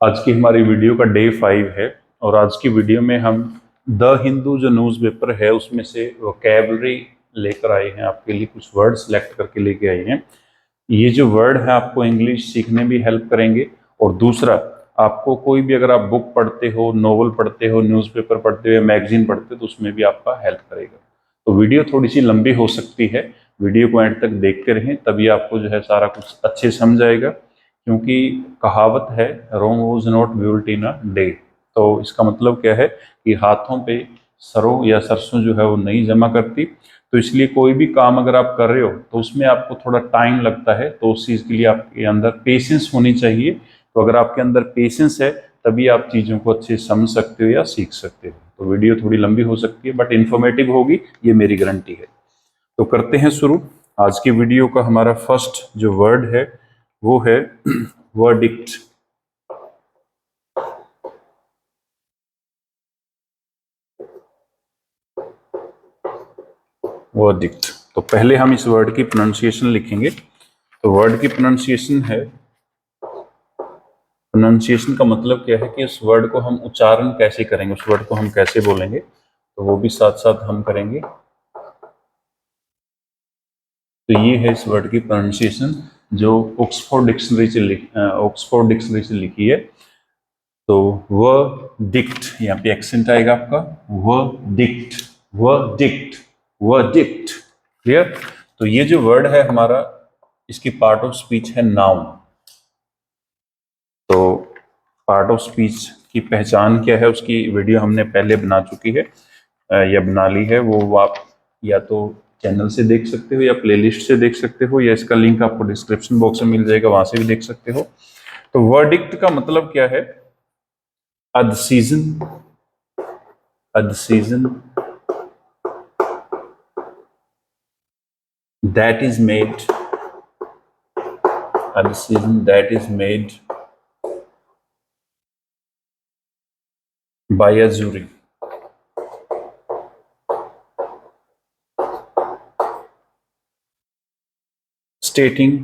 आज की हमारी वीडियो का डे 5 है और आज की वीडियो में हम द हिंदू जो न्यूज़पेपर है उसमें से वोकैबलरी लेकर आए हैं। आपके लिए कुछ वर्ड सेलेक्ट करके लेके आए हैं। ये जो वर्ड है आपको इंग्लिश सीखने भी हेल्प करेंगे और दूसरा आपको कोई भी अगर आप बुक पढ़ते हो, नोवेल पढ़ते हो, न्यूज़पेपर पढ़ते हो, मैगजीन पढ़ते हो तो उसमें भी आपका हेल्प करेगा। तो वीडियो थोड़ी सी लंबी हो सकती है, वीडियो को एंड तक देखते रहें तभी आपको जो है सारा कुछ अच्छे समझ आएगा। क्योंकि कहावत है Rome was not built in a day. तो इसका मतलब क्या है कि हाथों पे सरों या सरसों जो है वो नहीं जमा करती। तो इसलिए कोई भी काम अगर आप कर रहे हो तो उसमें आपको थोड़ा टाइम लगता है, तो उस चीज़ के लिए आपके अंदर पेशेंस होनी चाहिए। तो अगर आपके अंदर पेशेंस है तभी आप चीज़ों को अच्छे से समझ सकते हो या सीख सकते हो। तो वीडियो थोड़ी लंबी हो सकती है बट इन्फॉर्मेटिव होगी, ये मेरी गारंटी है। तो करते हैं शुरू। आज की वीडियो का हमारा फर्स्ट जो वर्ड है वो है वर्डिक्ट। वर्डिक्ट, तो पहले हम इस वर्ड की प्रोनाउंसिएशन लिखेंगे। तो वर्ड की प्रोनाउंसिएशन है, प्रोनाउंसिएशन का मतलब क्या है कि उस वर्ड को हम उच्चारण कैसे करेंगे, उस वर्ड को हम कैसे बोलेंगे, तो वो भी साथ साथ हम करेंगे। तो ये है इस वर्ड की प्रोनाउंसिएशन जो ऑक्सफोर्ड डिक्शनरी से लिखी है। तो व डिक्ट, यहाँ पे एक्सेंट आएगा आपका, व डिक्ट, व डिक्ट, व डिक्ट। क्लियर। तो ये जो वर्ड है हमारा, इसकी पार्ट ऑफ स्पीच है नाउन। तो पार्ट ऑफ स्पीच की पहचान क्या है उसकी वीडियो हमने पहले बना चुकी है या बना ली है। वो आप या तो चैनल से देख सकते हो या प्लेलिस्ट से देख सकते हो या इसका लिंक आपको डिस्क्रिप्शन बॉक्स में मिल जाएगा, वहां से भी देख सकते हो। तो वर्डिक्ट का मतलब क्या है? A decision, a decision that is made, a decision that is made by a jury, stating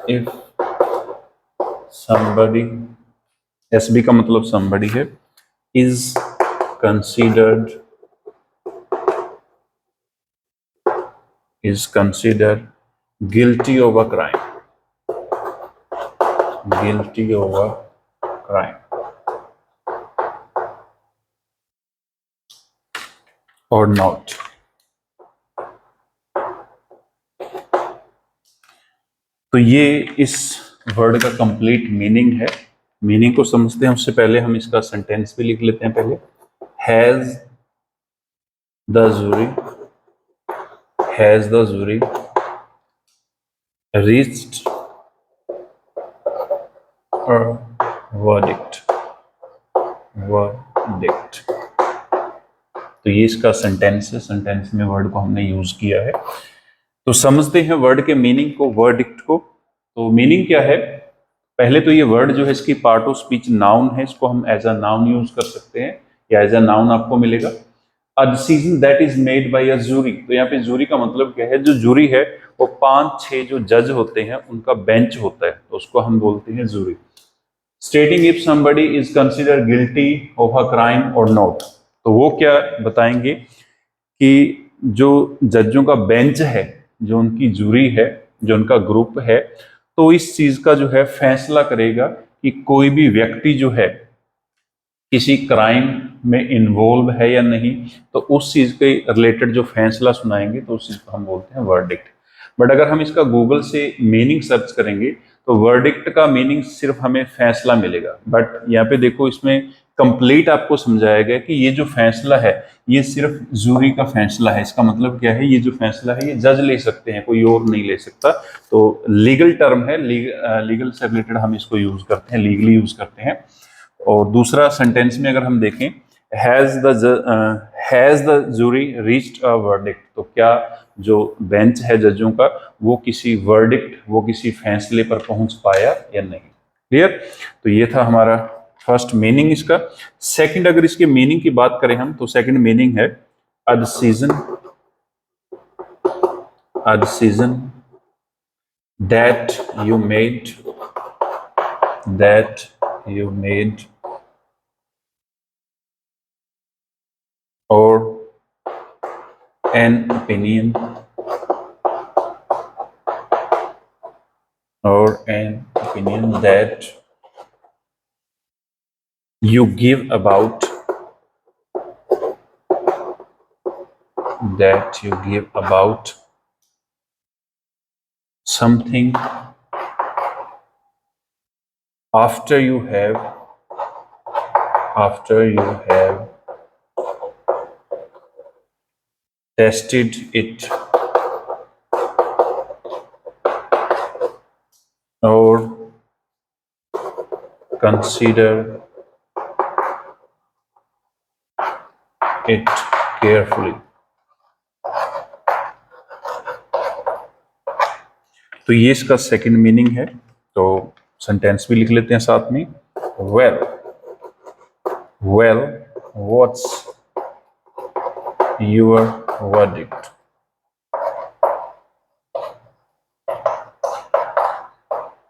if somebody, SB का मतलब somebody है, is considered guilty of a crime, guilty of a crime or not। तो ये इस word का complete meaning है। Meaning को समझते हैं उससे पहले हम इसका सेंटेंस भी लिख लेते हैं पहले। Has the jury, has the jury reached a verdict, verdict। तो ये इसका सेंटेंस है, सेंटेंस में वर्ड को हमने यूज किया है। तो समझते हैं वर्ड के मीनिंग को, वर्डिक्ट को। तो मीनिंग क्या है? पहले तो ये वर्ड जो है इसकी पार्ट ऑफ स्पीच नाउन है, इसको हम एज अ नाउन यूज कर सकते हैं या एज अ नाउन आपको मिलेगा। A decision that is made by a jury, तो यहाँ पे जूरी का मतलब क्या है? जो जूरी है वो 5-6 जो जज होते हैं उनका बेंच होता है, तो उसको हम बोलते हैं jury. Stating if somebody is consider guilty of a crime और नॉट, तो वो क्या बताएंगे कि जो जजों का बेंच है, जो उनकी जूरी है, जो उनका ग्रुप है, तो इस चीज का जो है फैसला करेगा कि कोई भी व्यक्ति जो है किसी क्राइम में इन्वॉल्व है या नहीं। तो उस चीज के रिलेटेड जो फैसला सुनाएंगे तो उस चीज को हम बोलते हैं वर्डिक्ट। बट अगर हम इसका गूगल से मीनिंग सर्च करेंगे तो वर्डिक्ट का मीनिंग सिर्फ हमें फैसला मिलेगा। बट यहाँ पे देखो इसमें कंप्लीट आपको समझाया गया कि ये जो फैसला है ये सिर्फ जूरी का फैसला है। इसका मतलब क्या है? ये जो फैसला है ये जज ले सकते हैं, कोई और नहीं ले सकता। तो लीगल टर्म है, लीगल से रिलेटेड हम इसको यूज करते हैं, लीगली यूज करते हैं। और दूसरा सेंटेंस में अगर हम देखें, has the jury reached a verdict, तो क्या जो बेंच है जजों का वो किसी वर्डिक्ट, वो किसी फैसले पर पहुंच पाया या नहीं। क्लियर। तो ये था हमारा फर्स्ट मीनिंग इसका। सेकंड अगर इसके मीनिंग की बात करें हम, तो सेकंड मीनिंग है a decision, a decision that you made, that you made, or an opinion, or an opinion that you give about, that you give about something after you have, after you have tested it, or consider it carefully. तो ये इसका second meaning है। तो sentence भी लिख लेते हैं साथ में। Well, well, what's your verdict.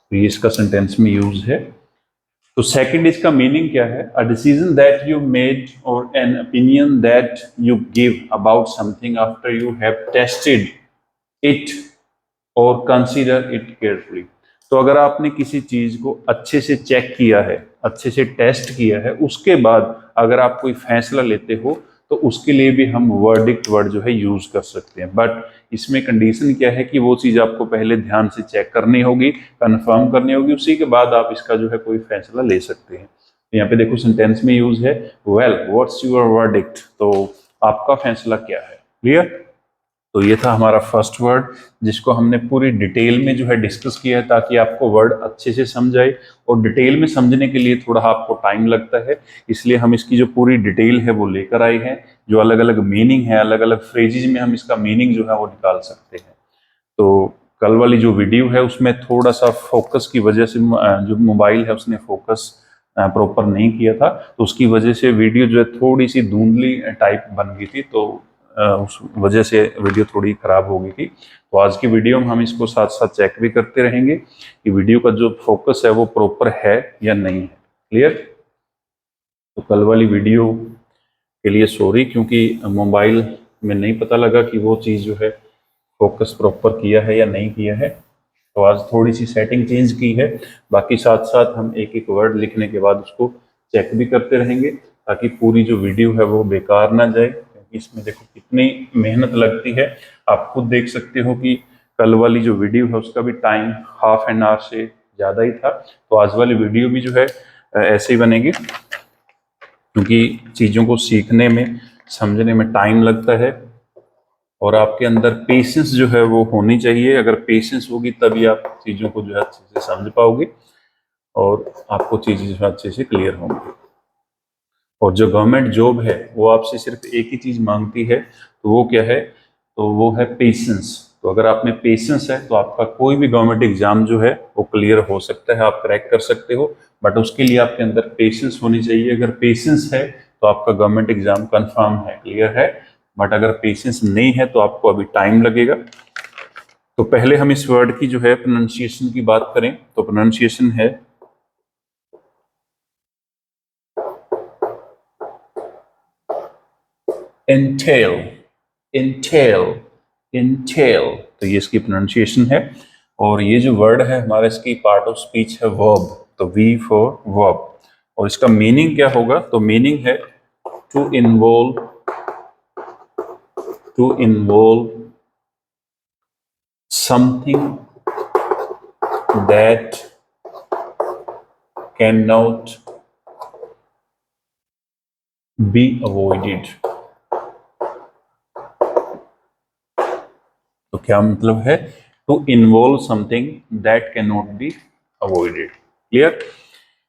तो ये इसका सेंटेंस में यूज है। तो सेकंड इसका मीनिंग क्या है? A decision that you made और an opinion that you give about something after you have tested it और कंसीडर इट केयरफुली। तो अगर आपने किसी चीज को अच्छे से चेक किया है, अच्छे से टेस्ट किया है, उसके बाद अगर आप कोई फैसला लेते हो तो उसके लिए भी हम वर्डिक्ट वर्ड जो है यूज कर सकते हैं। बट इसमें कंडीशन क्या है कि वो चीज आपको पहले ध्यान से चेक करनी होगी, कंफर्म करनी होगी, उसी के बाद आप इसका जो है कोई फैसला ले सकते हैं। तो यहाँ पे देखो सेंटेंस में यूज है वेल, व्हाट्स योर वर्डिक्ट। तो आपका फैसला क्या है? क्लियर? तो ये था हमारा फर्स्ट वर्ड जिसको हमने पूरी डिटेल में जो है डिस्कस किया है ताकि आपको वर्ड अच्छे से समझ आए। और डिटेल में समझने के लिए थोड़ा आपको टाइम लगता है, इसलिए हम इसकी जो पूरी डिटेल है वो लेकर आए हैं। जो अलग अलग मीनिंग है, अलग अलग फ्रेजेज में हम इसका मीनिंग जो है वो निकाल सकते हैं। तो कल वाली जो वीडियो है उसमें थोड़ा सा फोकस की वजह से जो मोबाइल है उसने फोकस प्रॉपर नहीं किया था, तो उसकी वजह से वीडियो जो है थोड़ी सी धुंधली टाइप बन गई थी। तो उस वजह से वीडियो थोड़ी खराब हो गई थी। तो आज की वीडियो में हम इसको साथ साथ चेक भी करते रहेंगे कि वीडियो का जो फोकस है वो प्रॉपर है या नहीं है। क्लियर? तो कल वाली वीडियो के लिए सॉरी, क्योंकि मोबाइल में नहीं पता लगा कि वो चीज़ जो है फोकस प्रॉपर किया है या नहीं किया है। तो आज थोड़ी सी सेटिंग चेंज की है। बाकी साथ साथ हम एक एक वर्ड लिखने के बाद उसको चेक भी करते रहेंगे ताकि पूरी जो वीडियो है वो बेकार ना जाए। क्योंकि इसमें देखो कितनी मेहनत लगती है, आप खुद देख सकते हो कि कल वाली जो वीडियो है उसका भी टाइम हाफ एन आवर से ज़्यादा ही था। तो आज वाली वीडियो भी जो है ऐसे ही बनेगी, क्योंकि चीज़ों को सीखने में, समझने में टाइम लगता है और आपके अंदर पेशेंस जो है वो होनी चाहिए। अगर पेशेंस होगी तभी आप चीज़ों को जो है अच्छे से समझ पाओगे और आपको चीज़ें जो है अच्छे से क्लियर होंगी। और जो गवर्नमेंट जॉब है वो आपसे सिर्फ एक ही चीज़ मांगती है, तो वो क्या है? तो वो है पेशेंस। तो अगर आप में पेशेंस है तो आपका कोई भी गवर्नमेंट एग्जाम जो है वो क्लियर हो सकता है, आप क्रैक कर सकते हो। बट उसके लिए आपके अंदर पेशेंस होनी चाहिए। अगर पेशेंस है तो आपका गवर्नमेंट एग्जाम कंफर्म है, क्लियर है। बट अगर पेशेंस नहीं है तो आपको अभी टाइम लगेगा। तो पहले हम इस वर्ड की जो है प्रोनाउंसिएशन की बात करें तो प्रोनाउंसिएशन है entail, entail, entail। तो ये इसकी प्रोनाउंसिएशन है। और ये जो वर्ड है हमारा, इसकी पार्ट ऑफ स्पीच है वर्ब। तो वी फॉर वर्ब। और इसका मीनिंग क्या होगा? तो मीनिंग है to involve, to involve something that can not be avoided. तो क्या मतलब है? To involve something that can not be avoided. Clear?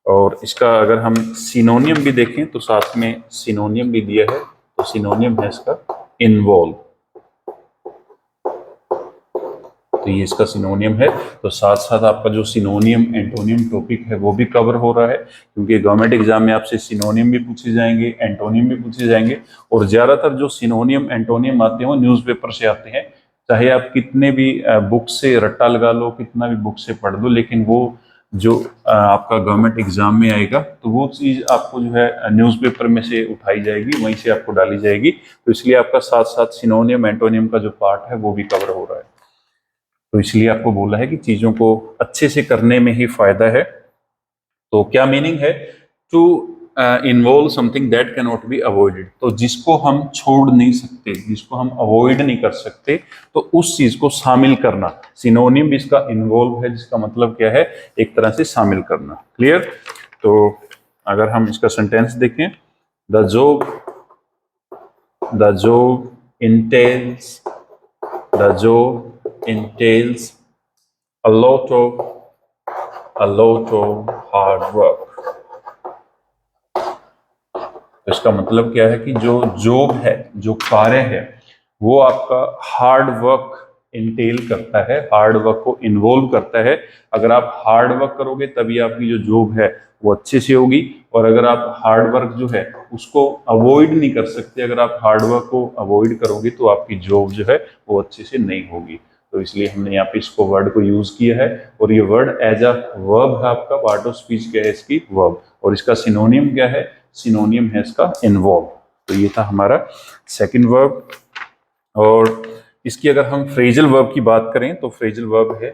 और इसका अगर हम सिनोनियम भी देखें तो साथ में सिनोनियम भी दिया है। तो सिनोनियम है इसका इन्वॉल्व। तो ये इसका सिनोनियम है। तो साथ साथ आपका जो सिनोनियम एंटोनियम टॉपिक है वो भी कवर हो रहा है, क्योंकि गवर्नमेंट एग्जाम में आपसे सिनोनियम भी पूछे जाएंगे, एंटोनियम भी पूछे जाएंगे। और ज्यादातर जो सिनोनियम एंटोनियम आते हैं वो न्यूज़पेपर से आते हैं। चाहे आप कितने भी बुक से रट्टा लगा लो, कितना भी बुक से पढ़ लो, लेकिन वो जो आपका गवर्नमेंट एग्जाम में आएगा तो वो चीज आपको जो है न्यूज़पेपर में से उठाई जाएगी, वहीं से आपको डाली जाएगी। तो इसलिए आपका साथ साथ सिनोनियम एंटोनियम का जो पार्ट है वो भी कवर हो रहा है। तो इसलिए आपको बोला है कि चीजों को अच्छे से करने में ही फायदा है। तो क्या मीनिंग है? To involve something that can not be avoided, तो जिसको हम छोड़ नहीं सकते, जिसको हम अवॉइड नहीं कर सकते, तो उस चीज को शामिल करना। सिनोनिम भी इसका इन्वॉल्व है, जिसका मतलब क्या है? एक तरह से शामिल करना। क्लियर? तो अगर हम इसका सेंटेंस देखें, the job entails a lot of hard work। तो इसका मतलब क्या है कि जो जॉब है, जो कार्य है, वो आपका हार्ड वर्क इंटेल करता है, हार्ड वर्क को इन्वॉल्व करता है। अगर आप हार्ड वर्क करोगे तभी आपकी जो जॉब है वो अच्छे से होगी, और अगर आप हार्ड वर्क जो है उसको अवॉइड नहीं कर सकते, अगर आप हार्ड वर्क को अवॉइड करोगे तो आपकी जॉब जो है वो अच्छे से नहीं होगी। तो इसलिए हमने यहाँ पे इसको वर्ड को यूज किया है, और ये वर्ड एज अ वर्ब है, आपका पार्ट ऑफ स्पीच क्या है? इसकी वर्ब। और इसका सिनोनियम क्या है? सिनोनियम है इसका इन्वॉल्व। तो ये था हमारा सेकंड वर्ब। और इसकी अगर हम फ्रेजल वर्ब की बात करें तो फ्रेजल वर्ब है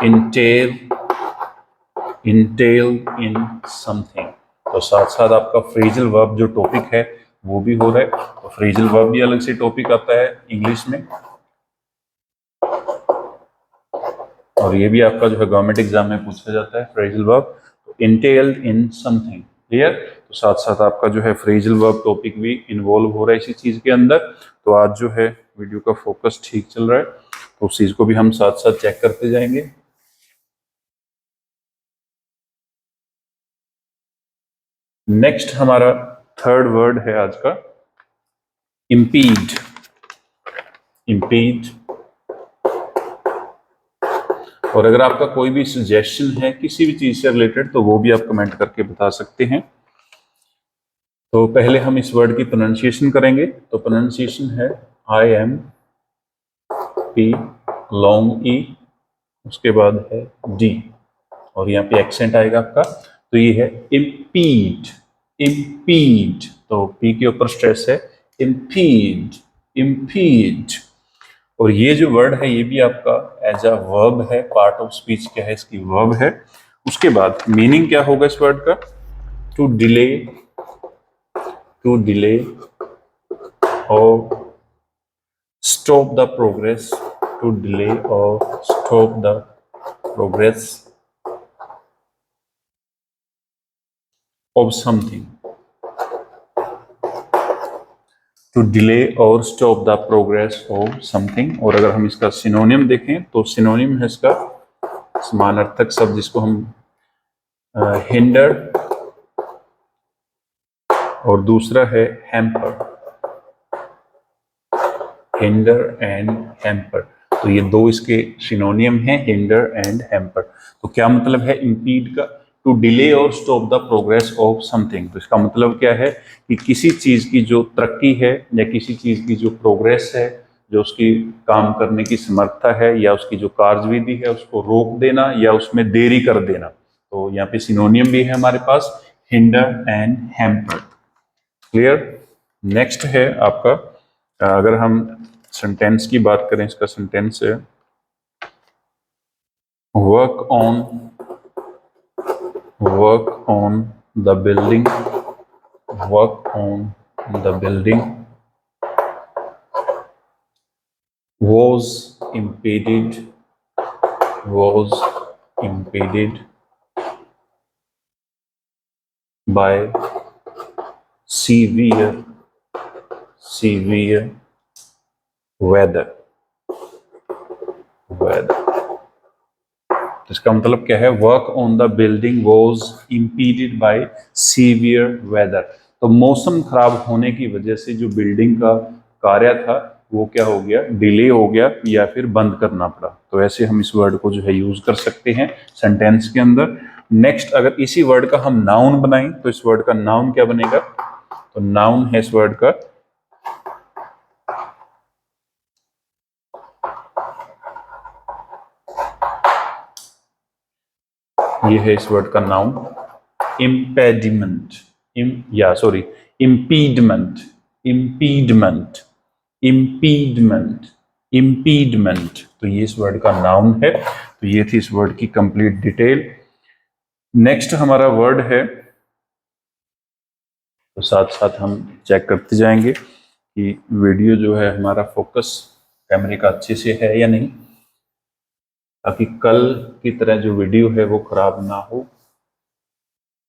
इंटेल इन समथिंग। तो साथ साथ आपका फ्रेजल वर्ब जो टॉपिक है वो भी हो रहा है। तो फ्रेजल वर्ब भी अलग से टॉपिक आता है इंग्लिश में, और ये भी आपका जो है गवर्नमेंट एग्जाम में पूछा जाता है phrasal verb. Entailed in something. Clear? तो साथ साथ आपका जो है फ्रेजल वर्ब टॉपिक भी इन्वॉल्व हो रहा है इसी चीज के अंदर। तो आज जो है वीडियो का फोकस ठीक चल रहा है, तो उस चीज को भी हम साथ साथ चेक करते जाएंगे। नेक्स्ट हमारा थर्ड वर्ड है आज का इम्पीड। इम्पीड। और अगर आपका कोई भी सजेशन है किसी भी चीज से रिलेटेड तो वो भी आप कमेंट करके बता सकते हैं। तो पहले हम इस वर्ड की प्रोनाउंसिएशन करेंगे। तो प्रोनाउंसिएशन है IMP लॉन्ग ई, उसके बाद है D, और यहाँ पे एक्सेंट आएगा आपका। तो ये है इम्पीड। इम्पीड, तो P के ऊपर स्ट्रेस है। Impede, impede. और ये जो वर्ड है ये भी आपका एज अ वर्ब है, पार्ट ऑफ स्पीच क्या है? इसकी वर्ब है। उसके बाद मीनिंग क्या होगा इस वर्ड का? टू डिले, टू डिले और stop the progress, to delay or stop the progress of something, to delay or stop the progress of something। और अगर हम इसका सिनोनियम देखें तो सिनोनियम है इसका समानार्थक शब्द जिसको हम हिंडर, और दूसरा है हैम्पर। हिंडर एंड हैम्पर, तो ये दो इसके सिनोनियम हैं, हिंडर एंड हैम्पर। तो क्या मतलब है इम्पीड का? टू डिले और stop the progress of something. तो इसका मतलब क्या है कि किसी चीज की जो तरक्की है या किसी चीज की जो प्रोग्रेस है, जो उसकी काम करने की समर्था है या उसकी जो कार्यविधि है, उसको रोक देना या उसमें देरी कर देना। तो यहाँ पे सिनोनियम भी है हमारे पास, hinder and hamper. Clear? Next है आपका, अगर हम सेंटेंस की बात करें, इसका सेंटेंस है work on the building, work on the building was impeded by severe weather। तो इसका मतलब क्या है? Work on the building was impeded by severe weather. तो मौसम खराब होने की वजह से जो बिल्डिंग का कार्य था वो क्या हो गया? डिले हो गया या फिर बंद करना पड़ा। तो ऐसे हम इस वर्ड को जो है यूज कर सकते हैं सेंटेंस के अंदर। नेक्स्ट, अगर इसी वर्ड का हम नाउन बनाएं तो इस वर्ड का नाउन क्या बनेगा? तो नाउन है इस वर्ड का ये है इस वर्ड का नाउन, इम्पेडिमेंट, इम्पीडमेंट, इम्पीडमेंट, इम्पीडमेंट, इम्पीडमेंट। तो ये इस वर्ड का नाउन है। तो ये थी इस वर्ड की कंप्लीट डिटेल। नेक्स्ट हमारा वर्ड है, तो साथ साथ हम चेक करते जाएंगे कि वीडियो जो है हमारा फोकस कैमरे का अच्छे से है या नहीं, ताकि कल की तरह जो वीडियो है वो खराब ना हो।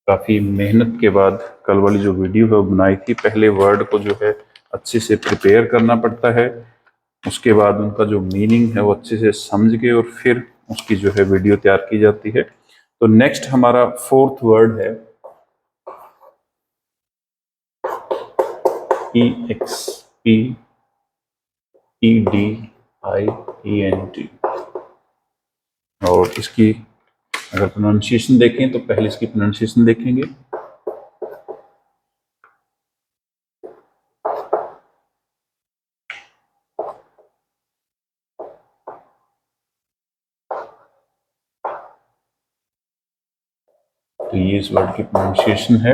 काफी मेहनत के बाद कल वाली जो वीडियो है वो बनाई थी। पहले वर्ड को जो है अच्छे से प्रिपेयर करना पड़ता है, उसके बाद उनका जो मीनिंग है वो अच्छे से समझ के और फिर उसकी जो है वीडियो तैयार की जाती है। तो नेक्स्ट हमारा फोर्थ वर्ड है EXPEDIENT। और इसकी अगर प्रोनाउंसिएशन देखें तो पहले इसकी प्रोनाउंसिएशन देखेंगे। तो ये इस वर्ड की प्रोनाउंसिएशन है।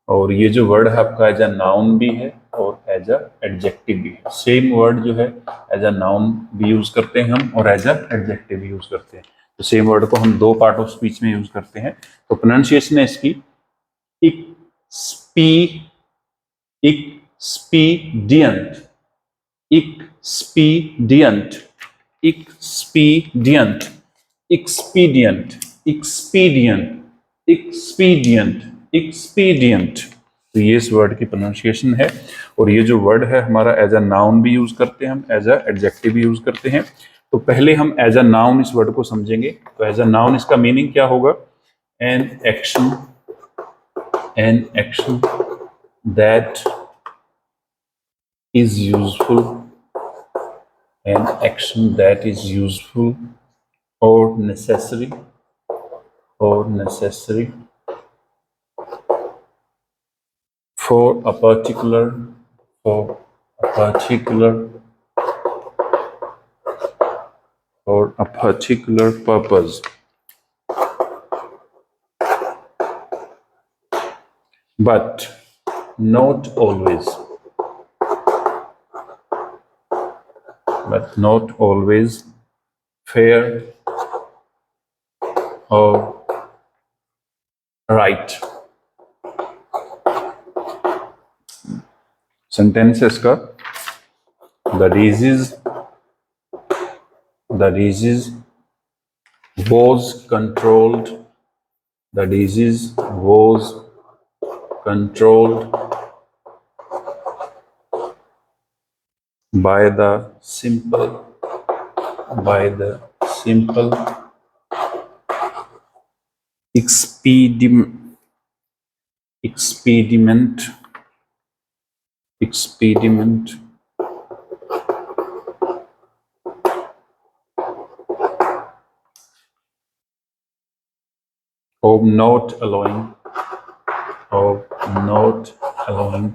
और ये जो वर्ड है आपका एज अ नाउन भी है और एज अ एडजेक्टिव भी है। सेम वर्ड जो है एज अ नाउन भी यूज करते हैं हम और एज अ एडजेक्टिव भी यूज करते हैं। तो सेम वर्ड को हम दो पार्ट ऑफ स्पीच में यूज करते हैं। तो प्रोनाउंसिएशन है इसकी XP expedient, expedient, expedient, expedient, expedient, expedient, expedient. तो ये इस वर्ड की प्रोनाउंसिएशन है। और ये जो वर्ड है हमारा एज अ नाउन भी यूज करते हैं हम, एज अ एडजेक्टिव भी यूज करते हैं। तो पहले हम एज अ नाउन इस वर्ड को समझेंगे। तो एज अ नाउन इसका मीनिंग क्या होगा? An action, N action that is useful, an action that is useful or necessary, or necessary for a particular, for a particular, for a particular purpose, but not always, but not always fair or right. Sentences का the disease was controlled, the disease was controlled by the simple, by the simple expedient of not allowing, of not allowing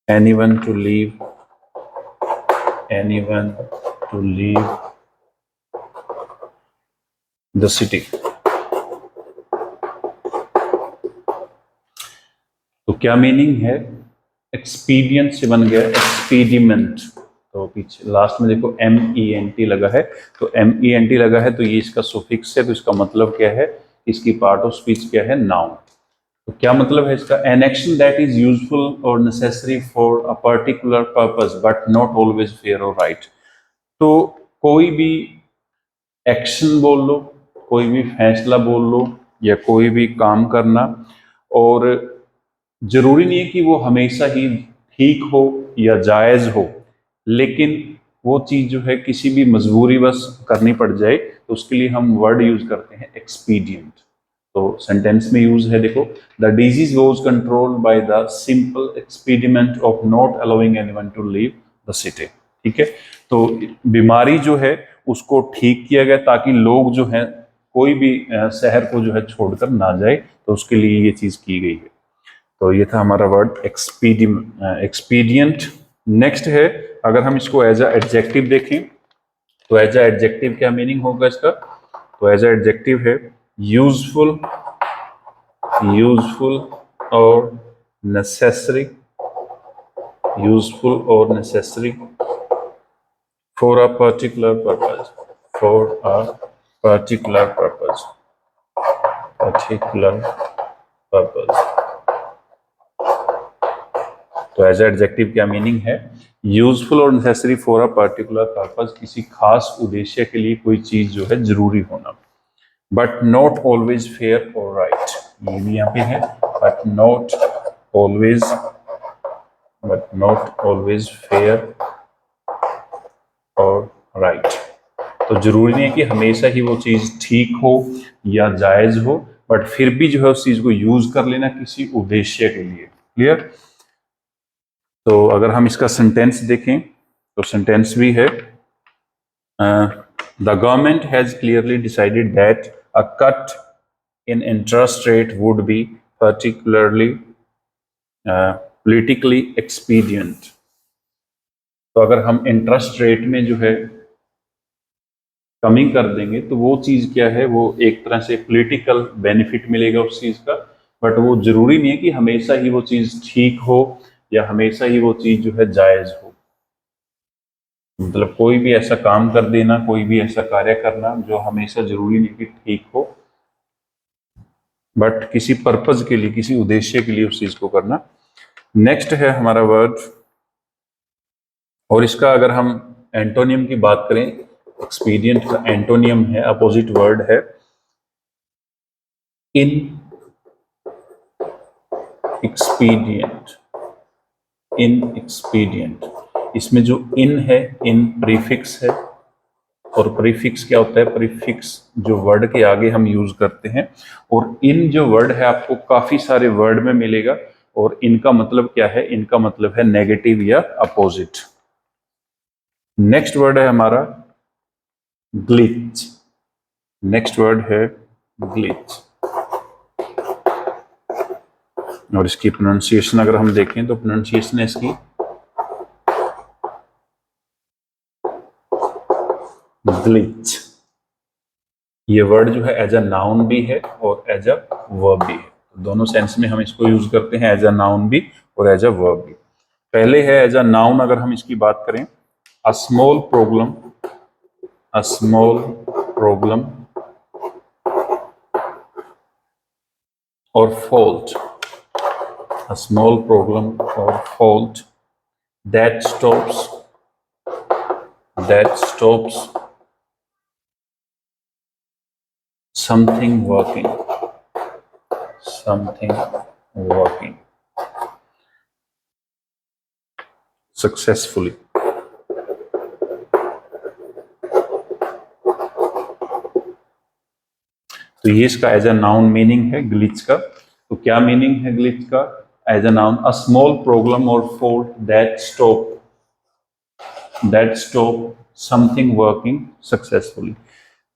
anyone to leave, anyone to leave the city. तो क्या meaning है? Expedient से बन गया एक्सपीडिमेंट। तो पीछे last में देखो MENT लगा है, तो MENT लगा है तो ये इसका सुफिक्स है। तो इसका मतलब क्या है? इसकी पार्ट ऑफ स्पीच क्या है? नाउन। तो क्या मतलब है इसका? An action that is useful और necessary for a particular purpose but not always fair और राइट। तो कोई भी एक्शन बोल लो, कोई भी फैसला बोल लो, या कोई भी काम करना, और जरूरी नहीं है कि वो हमेशा ही ठीक हो या जायज हो, लेकिन वो चीज जो है किसी भी मजबूरी बस करनी पड़ जाए तो उसके लिए हम वर्ड यूज करते हैं एक्सपीडियंट। तो सेंटेंस में यूज है, देखो, the disease was controlled by the simple expedient of not allowing anyone to leave the city. ठीक है, तो बीमारी जो है उसको ठीक किया गया ताकि लोग जो है कोई भी शहर को जो है छोड़कर ना जाए, तो उसके लिए ये चीज की गई है। तो ये था हमारा वर्ड एक्सपीडियंट। नेक्स्ट है, अगर हम इसको एज अ एडजेक्टिव देखें तो एज अ एडजेक्टिव क्या मीनिंग होगा इसका? तो एज अ एडजेक्टिव है यूजफुल, यूजफुल और नेसेसरी, यूजफुल और necessary for a particular purpose, for a particular purpose, particular purpose. तो एज एडजेक्टिव क्या मीनिंग है? यूजफुल और necessary for a particular purpose, किसी खास उद्देश्य के लिए कोई चीज जो है जरूरी होना। बट नॉट ऑलवेज फेयर और राइट, ये भी यहाँ पे है, but not always, but not always fair और राइट। तो जरूरी नहीं है कि हमेशा ही वो चीज ठीक हो या जायज हो, बट फिर भी जो है उस चीज को यूज कर लेना किसी उद्देश्य के लिए। क्लियर? तो अगर हम इसका सेंटेंस देखें तो सेंटेंस भी है the government has clearly decided that a cut in interest rate would be particularly politically expedient। तो अगर हम इंटरेस्ट रेट में जो है कमी कर देंगे तो वो चीज क्या है, वो एक तरह से पॉलिटिकल बेनिफिट मिलेगा उस चीज का, बट वो जरूरी नहीं है कि हमेशा ही वो चीज ठीक हो या हमेशा ही वो चीज जो है जायज हो। मतलब कोई भी ऐसा काम कर देना, कोई भी ऐसा कार्य करना जो हमेशा जरूरी नहीं कि ठीक हो, बट किसी पर्पज के लिए, किसी उद्देश्य के लिए उस चीज को करना। नेक्स्ट है हमारा वर्ड, और इसका अगर हम एंटोनियम की बात करें, एक्सपीडियंट का एंटोनियम है, अपोजिट वर्ड है इन एक्सपीडियंट, इन एक्सपीडियंट। इसमें जो इन है, इन प्रीफिक्स है, और प्रीफिक्स क्या होता है? प्रीफिक्स जो वर्ड के आगे हम यूज करते हैं, और इन जो वर्ड है आपको काफी सारे वर्ड में मिलेगा, और इनका मतलब क्या है? इनका मतलब है नेगेटिव या अपोजिट। नेक्स्ट वर्ड है हमारा ग्लिच, नेक्स्ट वर्ड है ग्लिच, और इसकी प्रोनाउंसिएशन अगर हम देखें तो प्रोनाउंसिएशन है इसकी ग्लिच। ये वर्ड जो है एज अ नाउन भी है और एज अ वर्ब भी है, तो दोनों सेंस में हम इसको यूज करते हैं, एज अ नाउन भी और एज अ वर्ब भी। पहले है एज अ नाउन, अगर हम इसकी बात करें, अ स्मॉल प्रॉब्लम, अ स्मॉल प्रॉब्लम और fault, a small problem or fault that stops, that stops something working, something working successfully। तो ये इसका एज अ नाउन मीनिंग है ग्लिच का। तो क्या मीनिंग है ग्लिच का as a noun? A small problem और fault that stop something working successfully.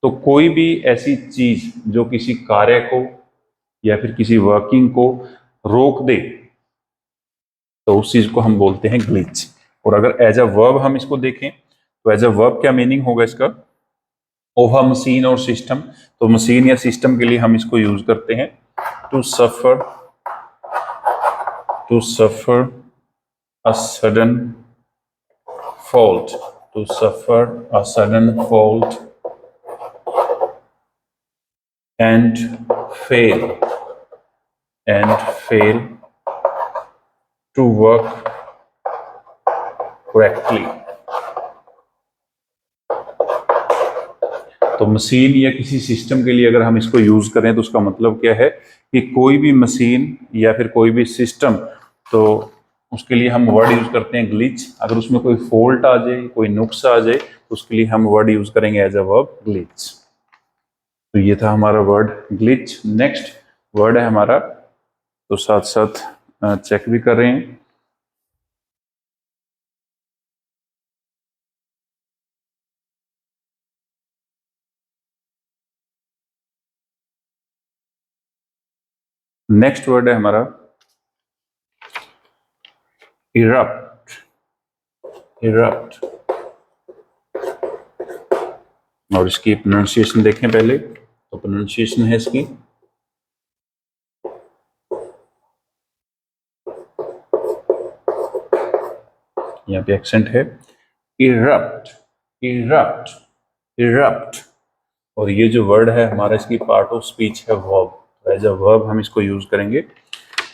तो कोई भी ऐसी चीज जो किसी कार्य को या फिर किसी वर्किंग को रोक दे, तो उस चीज को हम बोलते हैं ग्लिच। और अगर एज अ वर्ब हम इसको देखें तो एज अ वर्ब क्या मीनिंग होगा इसका? ओह मशीन और सिस्टम। तो मशीन या सिस्टम के लिए हम इसको यूज करते हैं to suffer, to suffer a sudden fault, to suffer a sudden fault and fail, and fail to work correctly. तो मशीन या किसी सिस्टम के लिए अगर हम इसको यूज करें तो उसका मतलब क्या है कि कोई भी मशीन या फिर कोई भी सिस्टम, तो उसके लिए हम वर्ड यूज करते हैं ग्लिच। अगर उसमें कोई फॉल्ट आ जाए, कोई नुक्स आ जाए, तो उसके लिए हम वर्ड यूज करेंगे एज अ वर्ब ग्लिच। तो ये था हमारा वर्ड ग्लिच। नेक्स्ट वर्ड है हमारा, तो साथ साथ चेक भी कर रहे हैं, नेक्स्ट वर्ड है हमारा इरप्ट, इरप्ट। और इसकी प्रोनाउंसिएशन देखें पहले, तो प्रोनाउंसिएशन है इसकी यहाँ पे एक्सेंट है इरप्ट, इरप्ट, इरप्ट। और ये जो वर्ड है हमारा, इसकी पार्ट ऑफ स्पीच है वर्ब। एज अ वर्ब हम इसको यूज करेंगे।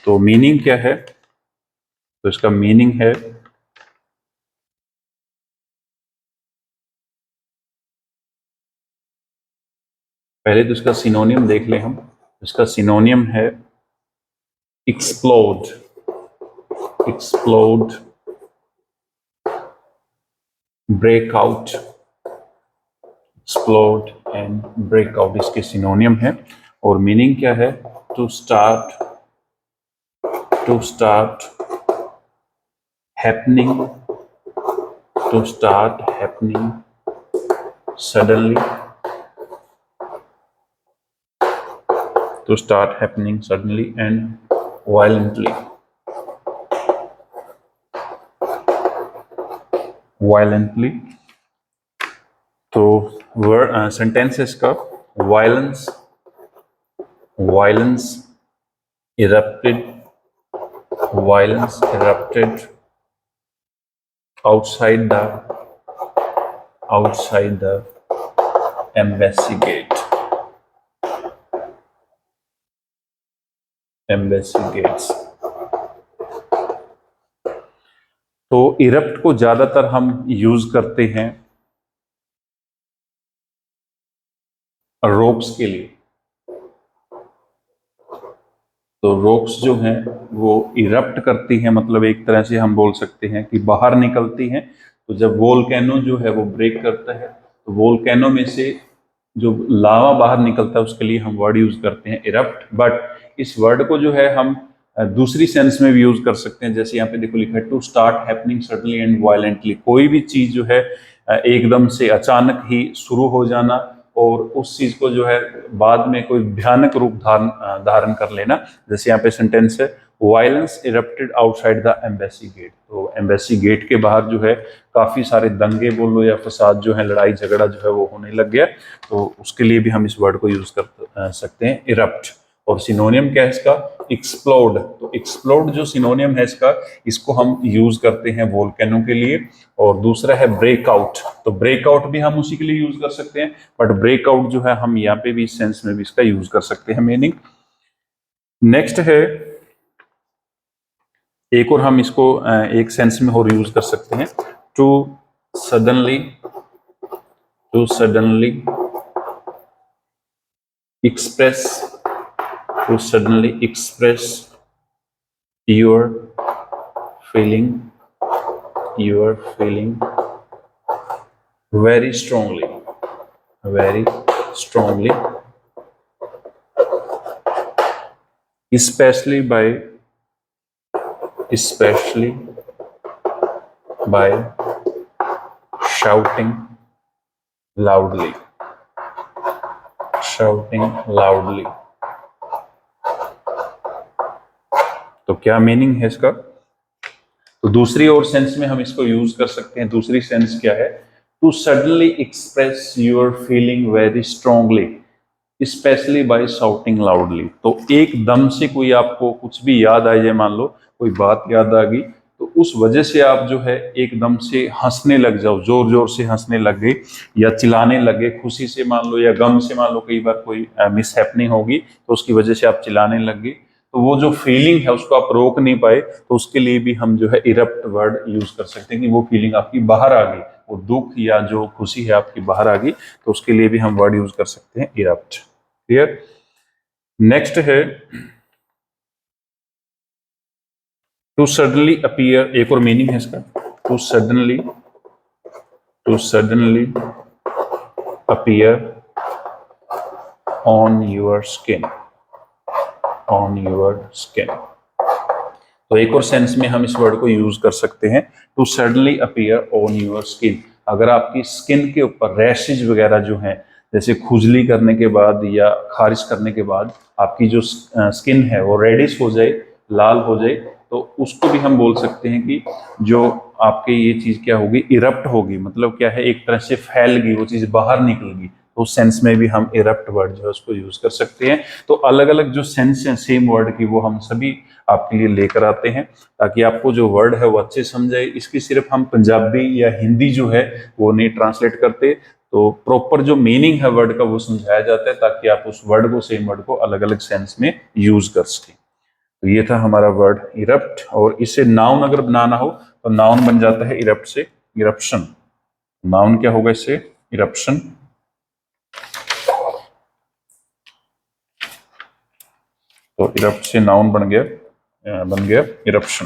तो मीनिंग क्या है? तो इसका मीनिंग है पहले तो इसका सिनोनियम देख लें हम। इसका सिनोनियम है explode, explode, breakout, explode and breakout इसके सिनोनियम है। और मीनिंग क्या है? To start, to start happening, to start happening suddenly, to start happening suddenly and violently, violently। तो वर्ड सेंटेंस है इसका violence, violence erupted, violence erupted outside the embassy gate, embassy gates। तो erupt को ज्यादातर हम use करते हैं rocks के लिए। तो रोक्स जो हैं वो इरप्ट करती हैं, मतलब एक तरह से हम बोल सकते हैं कि बाहर निकलती हैं। तो जब वोल्केनो जो है वो ब्रेक करता है, तो वोल्केनो में से जो लावा बाहर निकलता है उसके लिए हम वर्ड यूज करते हैं इरप्ट। बट इस वर्ड को जो है हम दूसरी सेंस में भी यूज कर सकते हैं। जैसे यहाँ पे देखो लिखा है to start happening suddenly and violently. कोई भी चीज जो है एकदम से अचानक ही शुरू हो जाना और उस चीज को जो है बाद में कोई भयानक रूप धारण कर लेना। जैसे यहाँ पे सेंटेंस है violence erupted outside the embassy gate. तो एम्बेसी गेट के बाहर जो है काफी सारे दंगे बोल लो या फसाद जो है, लड़ाई झगड़ा जो है वो होने लग गया। तो उसके लिए भी हम इस वर्ड को यूज कर सकते हैं इरप्ट। और सिनोनियम क्या है इसका? एक्सप्लोड। तो एक्सप्लोड जो सिनोनियम है इसका, इसको हम यूज करते हैं वोल्केनो के लिए। और दूसरा है ब्रेकआउट। तो ब्रेकआउट भी हम उसी के लिए यूज कर सकते हैं, बट ब्रेकआउट जो है हम यहाँ पे भी सेंस में भी इसका यूज कर सकते हैं मीनिंग। नेक्स्ट है एक और हम इसको एक सेंस में और यूज कर सकते हैं to suddenly, to suddenly express, to suddenly express your feeling, your feeling very strongly, very strongly, especially by shouting loudly, shouting loudly। तो क्या मीनिंग है इसका? तो दूसरी और सेंस में हम इसको यूज कर सकते हैं। दूसरी सेंस क्या है? To suddenly express your feeling very strongly specially by shouting loudly. तो एकदम से कोई आपको कुछ भी याद आ जाए, मान लो कोई बात याद आ गई, तो उस वजह से आप जो है एकदम से हंसने लग जाओ, जोर जोर से हंसने लग गए या चिल्लाने लग गए, खुशी से मान लो या गम से मान लो, कई बार कोई मिसहैपनिंग होगी तो उसकी वजह से आप चिल्लाने लग गए। तो वो जो फीलिंग है उसको आप रोक नहीं पाए, तो उसके लिए भी हम जो है इरप्ट वर्ड यूज कर सकते हैं कि वो फीलिंग आपकी बाहर आ गई, वो दुख या जो खुशी है आपकी बाहर आ गई, तो उसके लिए भी हम वर्ड यूज कर सकते हैं इरप्ट। क्लियर? नेक्स्ट है टू सडनली अपीयर। एक और मीनिंग है इसका to suddenly, to suddenly appear on your skin, on your skin. तो एक और सेंस में हम इस वर्ड को यूज कर सकते हैं to suddenly appear on your skin. अगर आपकी स्किन के ऊपर रैशेज वगैरह जो हैं, जैसे खुजली करने के बाद या खारिश करने के बाद आपकी जो स्किन है वो रेडिश हो जाए, लाल हो जाए, तो उसको भी हम बोल सकते हैं कि जो आपके ये चीज क्या होगी, इरप्ट होगी, मतलब क्या है, एक तरह से फैल गई, वो चीज बाहर निकल गई, तो उस सेंस में भी हम इरप्ट वर्ड जो है उसको यूज कर सकते हैं। तो अलग अलग जो सेंस है सेम वर्ड की वो हम सभी आपके लिए लेकर आते हैं, ताकि आपको जो वर्ड है वो अच्छे समझ आए। इसकी सिर्फ हम पंजाबी या हिंदी जो है वो नहीं ट्रांसलेट करते, तो प्रॉपर जो मीनिंग है वर्ड का वो समझाया जाता है, ताकि आप उस वर्ड को, सेम वर्ड को अलग अलग सेंस में यूज कर सकें। तो ये था हमारा वर्ड इरप्ट, और इससे नाउन अगर बनाना हो तो नाउन बन जाता है इरप्ट से इरप्शन। नाउन क्या होगा इससे, इरप्शन। तो इरप्ट से नाउन बन गया इरप्शन।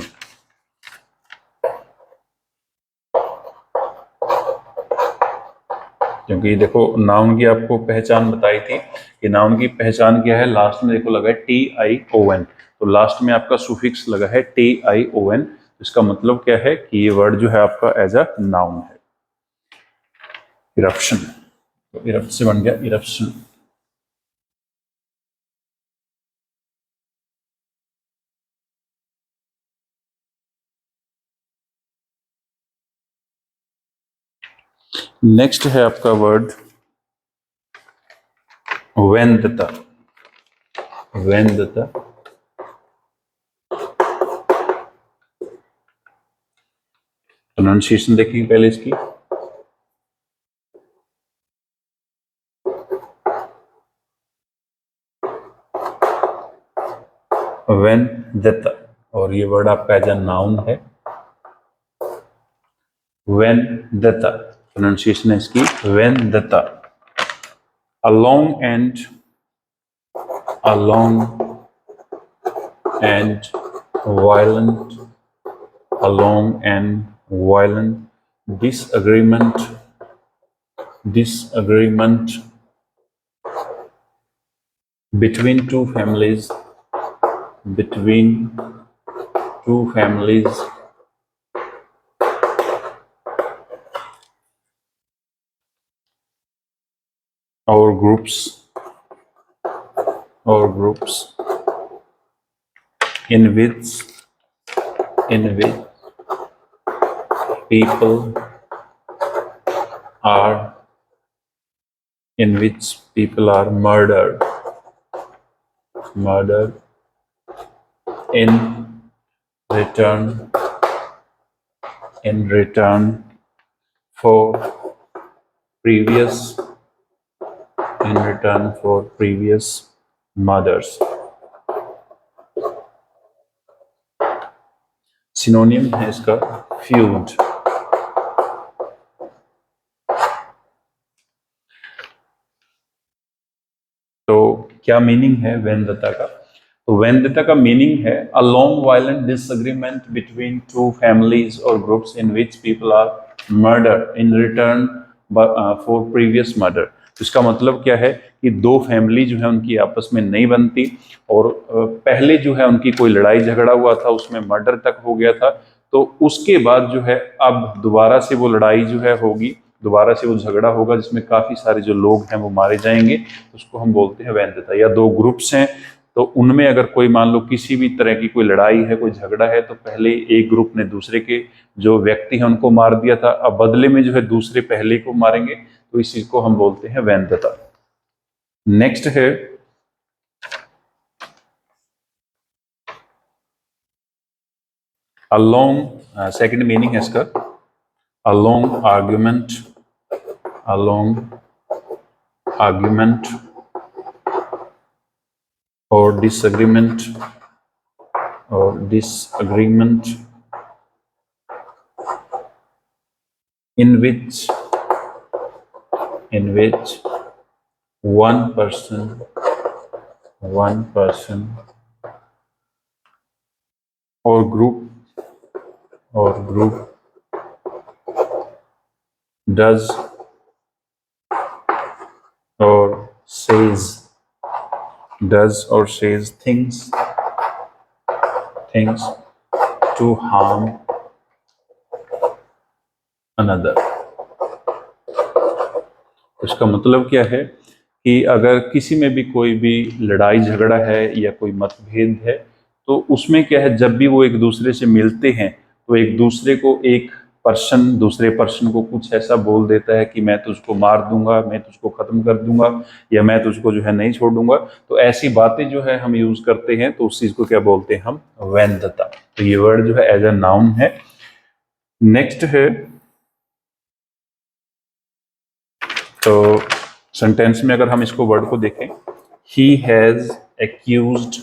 क्योंकि देखो नाउन की आपको पहचान बताई थी कि नाउन की पहचान क्या है, लास्ट में देखो लगा है TION, तो लास्ट में आपका सुफिक्स लगा है TION, इसका मतलब क्या है कि ये वर्ड जो है आपका एज अ नाउन है, इरप्शन। तो इरप्ट से बन गया इरप्शन। नेक्स्ट है आपका वर्ड वेंदता। वेंदता, प्रोनाउंसिएशन देखेंगे पहले इसकी। वेंदता, और ये वर्ड आपका एज अ नाउन है, वेंदता। प्रोनाउंसिएशन है इसकी वेंदता। A long and violent, a long and violent disagreement between two families, or groups in which people are murdered in return for previous murders। Synonym है इसका फ्यूड। तो क्या meaning है वेंदता का, तो वेंदता का मीनिंग है a long violent disagreement between two families और groups in which people are murder in return for previous murder. इसका मतलब क्या है कि दो फैमिली जो है उनकी आपस में नहीं बनती, और पहले जो है उनकी कोई लड़ाई झगड़ा हुआ था, उसमें मर्डर तक हो गया था, तो उसके बाद जो है अब दोबारा से वो लड़ाई जो है होगी, दोबारा से वो झगड़ा होगा जिसमें काफी सारे जो लोग हैं वो मारे जाएंगे, उसको हम बोलते हैं वेंदता। या दो ग्रुप्स हैं तो उनमें अगर कोई मान लो किसी भी तरह की कोई लड़ाई है, कोई झगड़ा है, तो पहले एक ग्रुप ने दूसरे के जो व्यक्ति हैं उनको मार दिया था, अब बदले में जो है दूसरे पहले को मारेंगे, तो इस चीज को हम बोलते हैं वेंदता। नेक्स्ट है अ लॉन्ग, सेकंड मीनिंग है इसका a long argument or disagreement in which one person or group does or says things to harm another। इसका मतलब क्या है कि अगर किसी में भी कोई भी लड़ाई झगड़ा है या कोई मतभेद है, तो उसमें क्या है, जब भी वो एक दूसरे से मिलते हैं तो एक दूसरे को एक पर्सन दूसरे पर्सन को कुछ ऐसा बोल देता है कि मैं तुझको मार दूंगा, मैं तुझको खत्म कर दूंगा, या मैं तुझको जो है नहीं छोड़ूंगा, तो ऐसी बातें जो है हम यूज करते हैं, तो उस चीज को क्या बोलते हैं हम? वेंदता। तो ये वर्ड जो है एज अ नाउन है। नेक्स्ट है, तो सेंटेंस में अगर हम इसको वर्ड को देखें, he has accused,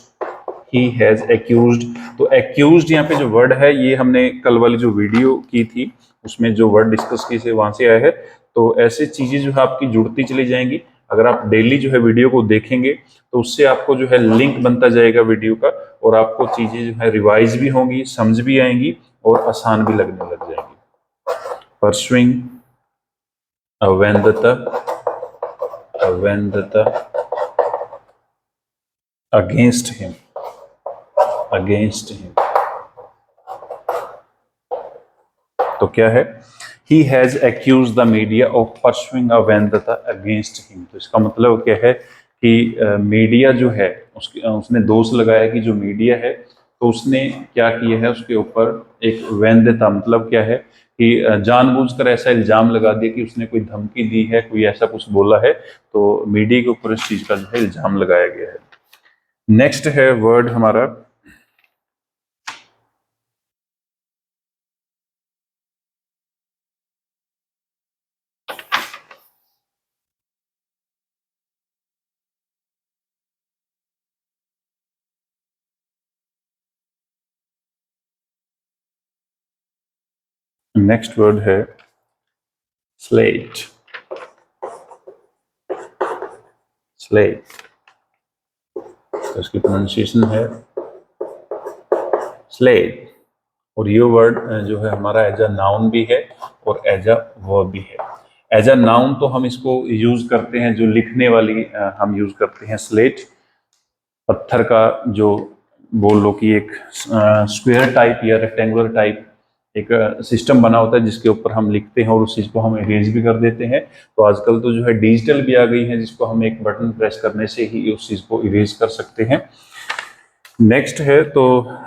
he has accused. तो एक्यूज्ड यहाँ पे जो वर्ड है, ये हमने कल वाली जो वीडियो की थी उसमें जो वर्ड डिस्कस किए थे वहां से आया है। तो ऐसे चीजें जो है आपकी जुड़ती चली जाएंगी। अगर आप डेली जो है वीडियो को देखेंगे तो उससे आपको जो है लिंक बनता जाएगा वीडियो का, और आपको चीजें जो है रिवाइज भी होंगी, समझ भी आएंगी और आसान भी लगने लग जाएंगी। Pursuing a vendetta, a vendetta against him, against him. तो क्या है? He has accused the media of pursuing a vendetta against him. तो इसका मतलब क्या है कि मीडिया जो है उसने दोष लगाया कि जो मीडिया है, तो उसने क्या किया है उसके ऊपर एक वेंदता, मतलब क्या है कि जानबूझकर ऐसा इल्जाम लगा दिया कि उसने कोई धमकी दी है, कोई ऐसा कुछ बोला है, तो मीडिया के ऊपर इस चीज का जो है इल्जाम लगाया गया है। नेक्स्ट है वर्ड हमारा नेक्स्ट वर्ड है स्लेट, स्लेट। तो इसकी प्रोनाउंसिएशन है स्लेट। और ये वर्ड जो है हमारा एज अ नाउन भी है और एज अ वर्ब भी है। एज अ नाउन तो हम इसको यूज करते हैं, जो लिखने वाली हम यूज करते हैं स्लेट। पत्थर का जो बोल लो कि एक स्क्वायर टाइप या रेक्टेंगुलर टाइप एक सिस्टम बना होता है जिसके ऊपर हम लिखते हैं और उस चीज को हम इरेज भी कर देते हैं। तो आजकल तो जो है डिजिटल भी आ गई है, जिसको हम एक बटन प्रेस करने से ही उस चीज को इरेज कर सकते हैं। नेक्स्ट है, तो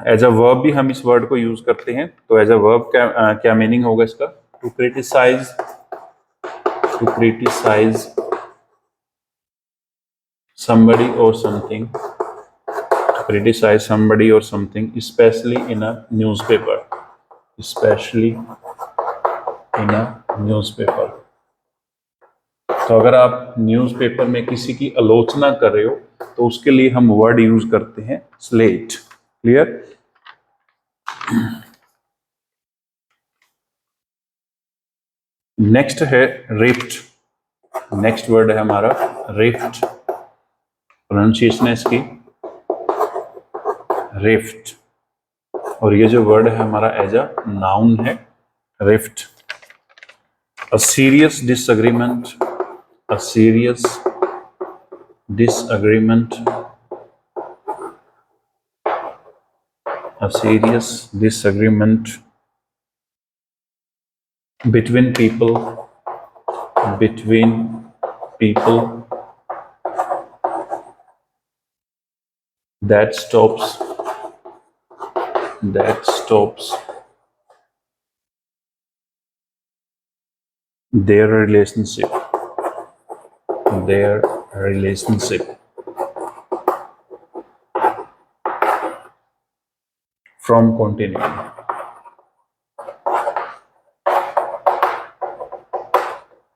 एज अ वर्ब भी हम इस वर्ड को यूज करते हैं। तो एज अ वर्ब क्या मीनिंग होगा इसका? To criticise, to criticise somebody or something, to criticize somebody or something, especially in a newspaper, especially in a newspaper। तो अगर आप न्यूज़पेपर में किसी की आलोचना कर रहे हो तो उसके लिए हम वर्ड यूज करते हैं स्लेट। क्लियर? नेक्स्ट है रिफ्ट। नेक्स्ट वर्ड है हमारा रिफ्ट। प्रोनाउंसिएशन है इसकी रिफ्ट। और ये जो वर्ड है हमारा एज अ नाउन है rift. A serious disagreement, a serious disagreement, a serious disagreement between people, between people that stops, that stops their relationship, their relationship from continuing।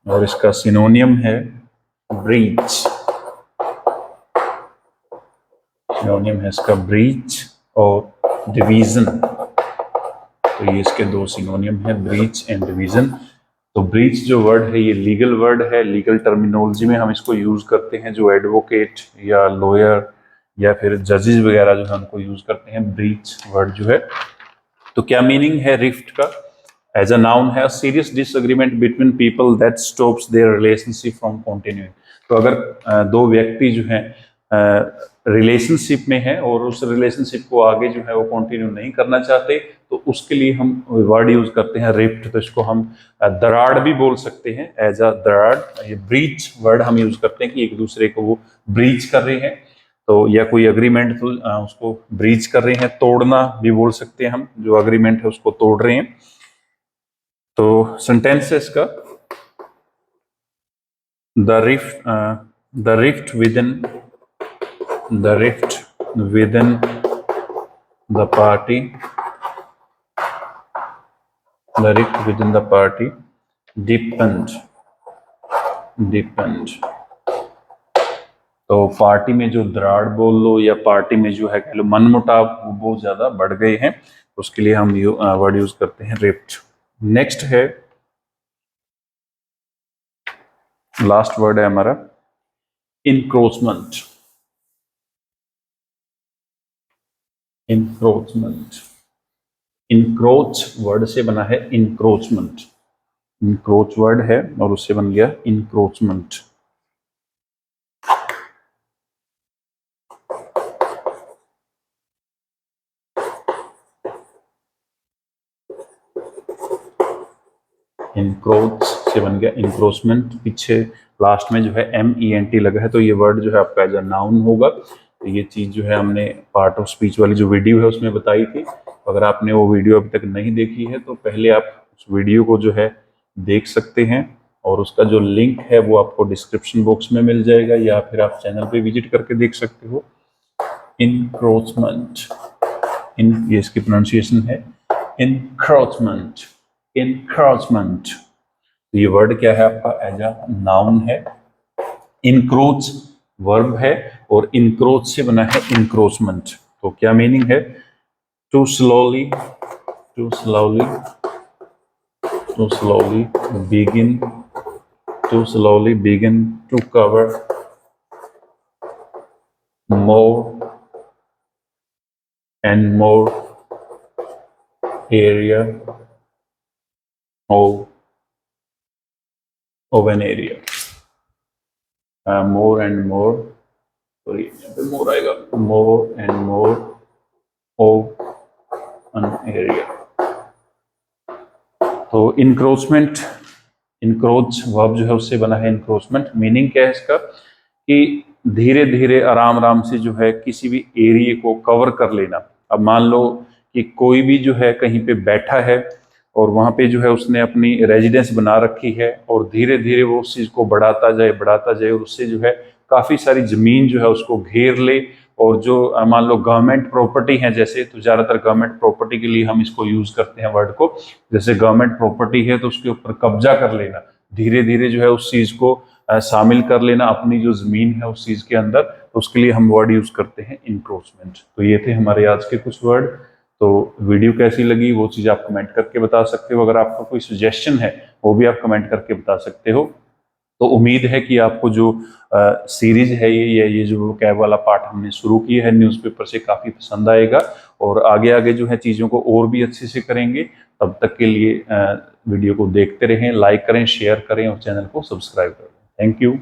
और इसका सिनोनियम है ब्रीच। सिनोनियम है इसका ब्रीच और division. तो ये इसके दो सिनोनियम है, ब्रीच एंड डिवीजन। तो ब्रीच जो वर्ड है ये लीगल वर्ड है, लीगल टर्मिनोलॉजी में हम इसको यूज करते हैं। जो एडवोकेट या लॉयर या फिर जजेस वगैरह जो है उनको यूज करते हैं ब्रीच वर्ड जो है। तो क्या मीनिंग है रिफ्ट का? एज अ नाउन है serious disagreement between people that stops their relationship from continuing. तो अगर दो व्यक्ति जो हैं रिलेशनशिप में है और उस रिलेशनशिप को आगे जो है वो कंटिन्यू नहीं करना चाहते, तो उसके लिए हम वर्ड यूज करते हैं रिफ्ट। तो इसको हम दराड़ भी बोल सकते हैं, एज अ दराड़। ये ब्रीच वर्ड हम यूज करते हैं कि एक दूसरे को वो ब्रीच कर रहे हैं, तो या कोई अग्रीमेंट तो उसको ब्रीच कर रहे हैं, तोड़ना भी बोल सकते हैं हम, जो अग्रीमेंट है उसको तोड़ रहे हैं। तो सेंटेंस है इसका, the rift within the party depend. तो पार्टी में जो दरार बोल लो या पार्टी में जो है कह लो मनमुटाव वो बहुत ज्यादा बढ़ गए हैं, उसके लिए हम वर्ड यूज करते हैं रिफ्ट। नेक्स्ट है, लास्ट वर्ड है हमारा इंक्रोचमेंट। इंक्रोच वर्ड से बना है इंक्रोचमेंट। इंक्रोच वर्ड है और उससे बन गया इंक्रोचमेंट। इंक्रोच से बन गया इंक्रोचमेंट। पीछे लास्ट में जो है MENT लगा है, तो ये वर्ड जो है आपका एज अ नाउन होगा। तो ये चीज जो है हमने पार्ट ऑफ स्पीच वाली जो वीडियो है उसमें बताई थी। अगर आपने वो वीडियो अभी तक नहीं देखी है तो पहले आप उस वीडियो को जो है देख सकते हैं, और उसका जो लिंक है वो आपको डिस्क्रिप्शन बॉक्स में मिल जाएगा, या फिर आप चैनल पे विजिट करके देख सकते हो। इंक्रोचमेंट, ये इसकी प्रोनाउंसिएशन है इंक्रोचमेंट। इंक्रोचमेंट, ये वर्ड क्या है आपका, एज अ नाउन है। इंक्रोच वर्ब है और इंक्रोच से बना है इंक्रोचमेंट। तो क्या मीनिंग है, to slowly begin to cover more and more area of an area. More and more, sorry, यहाँ पे more आएगा, more and more of an area. तो इंक्रोचमेंट, इंक्रोच वर्ब जो है उससे बना है इंक्रोचमेंट। मीनिंग क्या है इसका, कि धीरे धीरे आराम आराम से जो है किसी भी एरिया को कवर कर लेना। अब मान लो कि कोई भी जो है कहीं पे बैठा है और वहां पे जो है उसने अपनी रेजिडेंस बना रखी है, और धीरे धीरे वो उस चीज को बढ़ाता जाए और उससे जो है काफी सारी जमीन जो है उसको घेर ले। और जो मान लो गवर्नमेंट प्रॉपर्टी है जैसे, तो ज्यादातर गवर्नमेंट प्रॉपर्टी के लिए हम इसको यूज करते हैं वर्ड को। जैसे गवर्नमेंट प्रॉपर्टी है तो उसके ऊपर कब्जा कर लेना, धीरे धीरे जो है उस चीज को शामिल कर लेना अपनी जो जमीन है उस चीज के अंदर, तो उसके लिए हम वर्ड यूज करते हैं इंक्रोचमेंट। तो ये थे हमारे आज के कुछ वर्ड। तो वीडियो कैसी लगी वो चीज आप कमेंट करके बता सकते हो। अगर आपका कोई सजेशन है वो भी आप कमेंट करके बता सकते हो। तो उम्मीद है कि आपको जो सीरीज है ये जो वोकैब वाला पार्ट हमने शुरू किया है न्यूज़पेपर से, काफ़ी पसंद आएगा, और आगे आगे जो है चीज़ों को और भी अच्छे से करेंगे। तब तक के लिए वीडियो को देखते रहें, लाइक करें, शेयर करें और चैनल को सब्सक्राइब करें। Thank you.